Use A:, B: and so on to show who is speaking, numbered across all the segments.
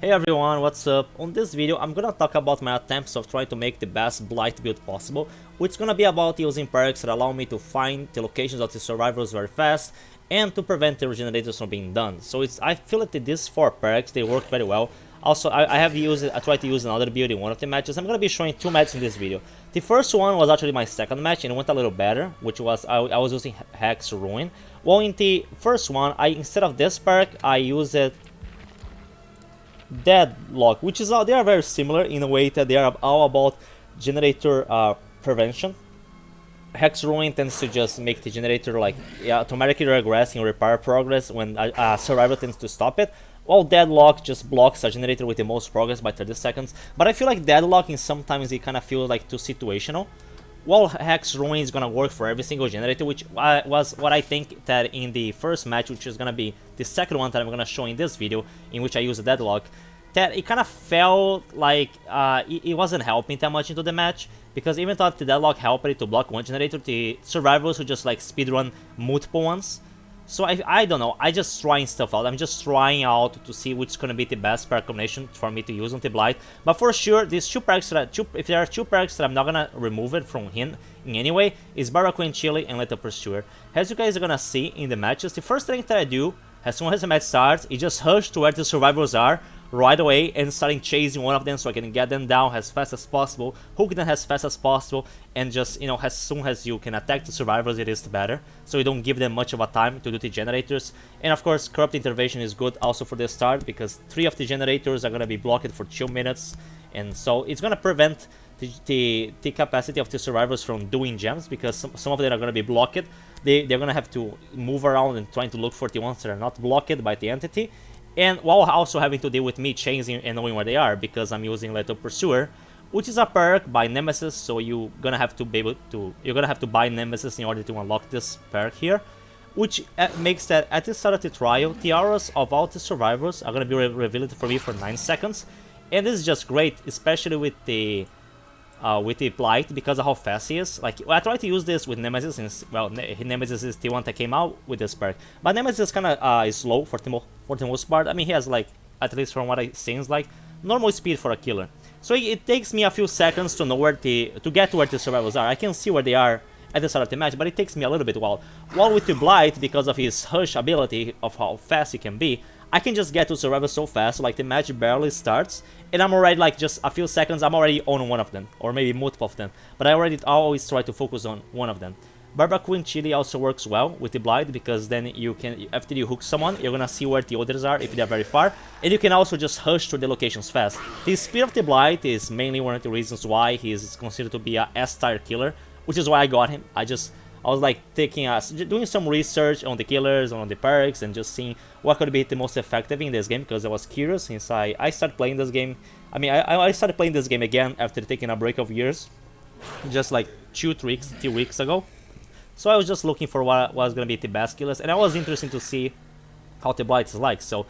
A: Hey everyone, what's up? On this video, I'm gonna talk about my attempts of trying to make the best Blight build possible, which is gonna be about using perks that allow me to find the locations of the survivors very fast and to prevent the regenerators from being done. So I feel like these 4 perks, they work very well. Also, I tried to use another build in one of the matches. I'm gonna be showing 2 matches in this video. The first one was actually my second match and it went a little better, which was I was using Hex Ruin. Well, in the first one, instead of this perk, I used Deadlock, which is they are very similar in a way that they are all about generator prevention. Hex Ruin tends to just make the generator automatically regress in repair progress when a survivor tends to stop it. While Deadlock just blocks a generator with the most progress by 30 seconds. But I feel like Deadlock sometimes it kind of feels like too situational. While Hex Ruin is gonna work for every single generator, which was what I think that in the first match, which is gonna be the second one that I'm gonna show in this video, in which I use a Deadlock, that it kind of felt like it wasn't helping that much into the match, because even though the Deadlock helped it to block one generator, the survivors would just like speedrun multiple ones. So I don't know, I just trying stuff out. I'm just trying out to see which is going to be the best perk combination for me to use on the Blight. But for sure, these 2 perks, if there are 2 perks that I'm not going to remove it from him in any way, is Barracuda Chili and Lethal Pursuer. As you guys are going to see in the matches, the first thing that I do, as soon as the match starts, is just hush to where the survivors are right away and starting chasing one of them so I can get them down as fast as possible, hook them as fast as possible, and just, you know, as soon as you can attack the survivors, it is better, so you don't give them much of a time to do the generators. And of course, Corrupt Intervention is good also for the start, because 3 of the generators are gonna be blocked for 2 minutes, and so it's gonna prevent the capacity of the survivors from doing gems, because some of them are gonna be blocked. They're gonna have to move around and trying to look for the ones that are not blocked by the entity, and while also having to deal with me chasing and knowing where they are, because I'm using Lethal Pursuer, which is a perk by Nemesis, so you're gonna have to buy Nemesis in order to unlock this perk here, which makes that at the start of the trial, the auras of all the survivors are gonna be revealed for me for 9 seconds, and this is just great, especially with the Blight, because of how fast he is. Like, I tried to use this with Nemesis, since, well, Nemesis is the one that came out with this perk, but Nemesis kind of is slow for the most part. I mean, he has, like, at least from what it seems like, normal speed for a killer. So it takes me a few seconds to know to get to where the survivors are. I can see where they are at the start of the match, but it takes me a little bit while. While with the Blight, because of his hush ability of how fast he can be, I can just get to survivors so fast, like the match barely starts, and I'm already, like, just a few seconds, I'm already on one of them, or maybe multiple of them, but I always try to focus on one of them. Barracuda Chili also works well with the Blight, because then you can, after you hook someone, you're gonna see where the others are if they're very far, and you can also just hush to the locations fast. The speed of the Blight is mainly one of the reasons why he is considered to be a S-tier killer, which is why I got him. I was like doing some research on the killers, on the perks, and just seeing what could be the most effective in this game, because I was curious since I started playing this game. I mean, I started playing this game again after taking a break of years, just like 3 weeks ago. So I was just looking for what was going to be the best killers, and I was interested to see how the Blight is like. So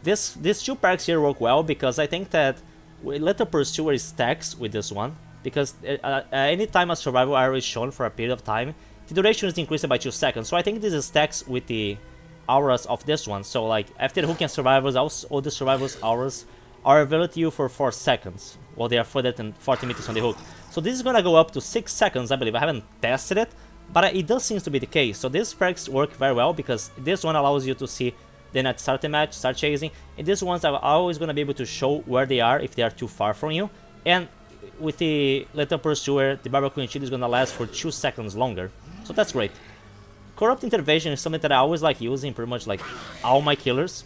A: these 2 perks here work well, because I think that Lethal Pursuer stacks with this one, because anytime a survival area is shown for a period of time, the duration is increased by 2 seconds. So I think this stacks with the auras of this one. So, like, after hooking survivors, all the survivors' auras are available to you for 4 seconds, while they are further than 40 meters on the hook. So this is gonna go up to 6 seconds, I believe. I haven't tested it, but it does seem to be the case. So these perks work very well, because this one allows you to see then at start the match, start chasing, and these ones are always gonna be able to show where they are if they are too far from you. And with the Lethal Pursuer, the Barracuda Chili is gonna last for 2 seconds longer, so that's great. Corrupt Intervention is something that I always like using pretty much like all my killers.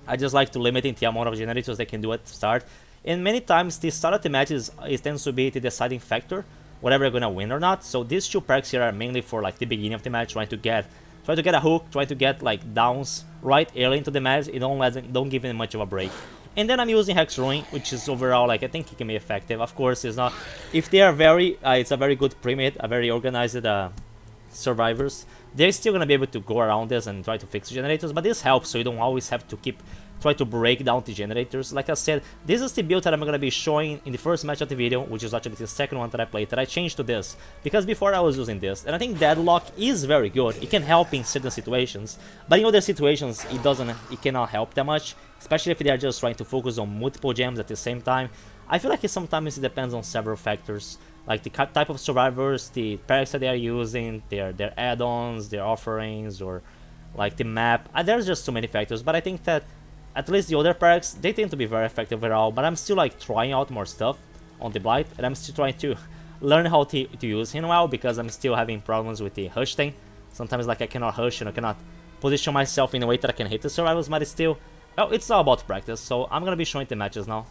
A: I just like to limit the amount of generators they can do at the start, and many times the start of the match tends to be the deciding factor, whether you're gonna win or not. So these 2 perks here are mainly for like the beginning of the match, trying to get a hook, try to get like downs right early into the match. Don't give them much of a break. And then I'm using Hex Ruin, which is overall, like, I think it can be effective. Of course, it's not, if they are it's a very good pre-made, a very organized survivors, they're still gonna be able to go around this and try to fix generators, but this helps, so you don't always have to keep try to break down the generators. Like I said, this is the build that I'm gonna be showing in the first match of the video, which is actually the second one that I played, that I changed to this, because before I was using this, and I think Deadlock is very good. It can help in certain situations, but in other situations it cannot help that much, especially if they are just trying to focus on multiple gems at the same time. I feel like sometimes it depends on several factors, like the type of survivors, the perks that they are using, their add-ons, their offerings, or like the map. There's just too many factors, but I think that at least the other perks, they tend to be very effective overall. But I'm still like trying out more stuff on the Blight, and I'm still trying to learn how to use him well, because I'm still having problems with the hush thing. Sometimes like I cannot hush and I cannot position myself in a way that I can hit the survivors, but still, well, it's all about practice. So I'm gonna be showing the matches now.